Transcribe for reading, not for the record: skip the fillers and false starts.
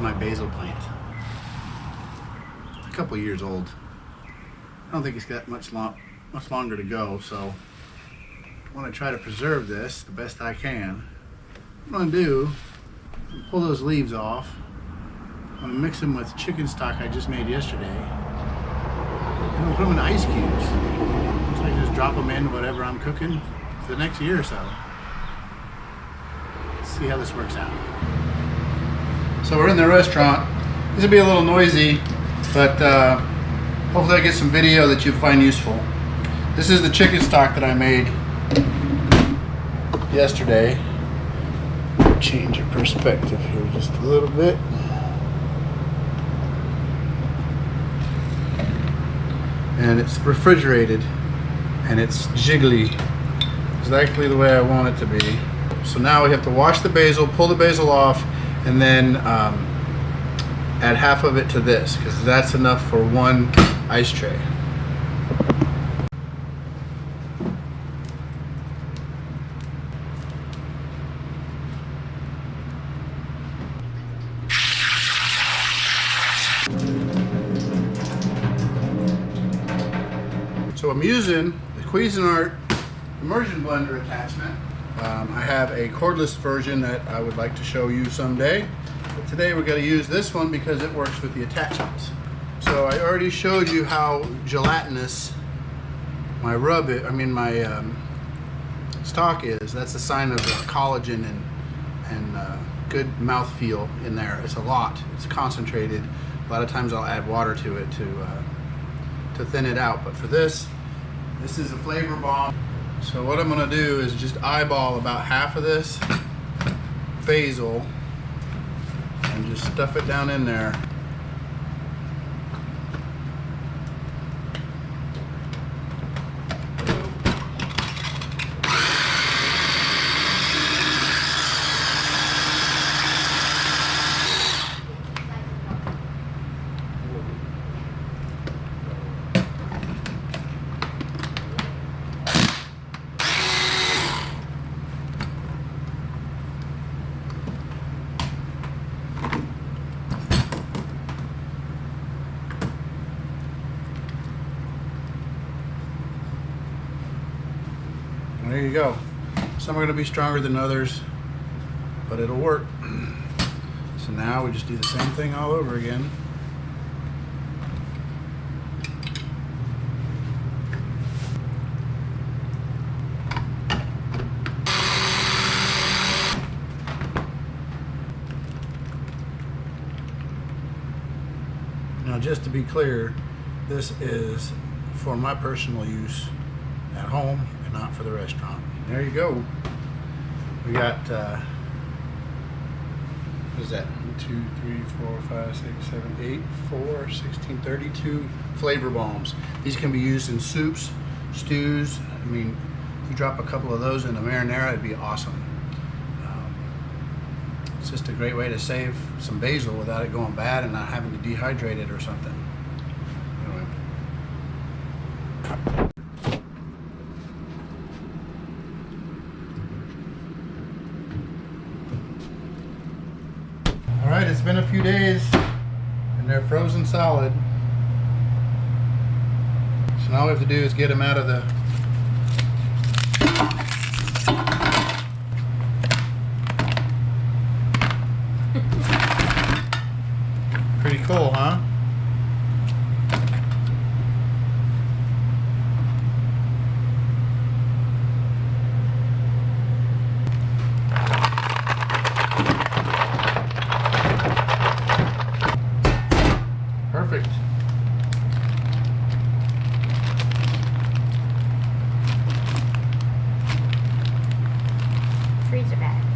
my basil plant. It's a couple years old. I don't think it's got much longer to go, so I want to try to preserve this the best I can. What I'm going to do is pull those leaves off. I'm going to mix them with chicken stock I just made yesterday. I'm going to put them in ice cubes. So I can just drop them in whatever I'm cooking for the next year or so. Let's see how this works out. So we're in the restaurant. This will be a little noisy, but hopefully I get some video that you find useful. This is the chicken stock that I made yesterday. Change your perspective here just a little bit. And it's refrigerated and it's jiggly, exactly the way I want it to be. So now we have to wash the basil, pull the basil off, and then add half of it to this, because that's enough for one ice tray. So I'm using the Cuisinart immersion blender attachment. I have a cordless version that I would like to show you someday, but today we're going to use this one because it works with the attachments. So I already showed you how gelatinous my stock is. That's a sign of collagen and good mouthfeel in there. It's a lot. It's concentrated. A lot of times I'll add water to it to thin it out, but for this is a flavor bomb. So what I'm going to do is just eyeball about half of this basil and just stuff it down in there. There you go. Some are going to be stronger than others, but it'll work. So now we just do the same thing all over again. Now, just to be clear, this is for my personal use at home and not for the restaurant. There you go. We got what is that? 2, 3, 4, 5, 6, 7, 8, 4, 16, 32 flavor bombs. These can be used in soups, stews. I mean, if you drop a couple of those in a marinara, it'd be awesome. It's just a great way to save some basil without it going bad and not having to dehydrate it or something. Anyway. Alright, it's been a few days and they're frozen solid. So now all we have to do is get them out of the pretty cool, huh? Perfect. Freezer bag.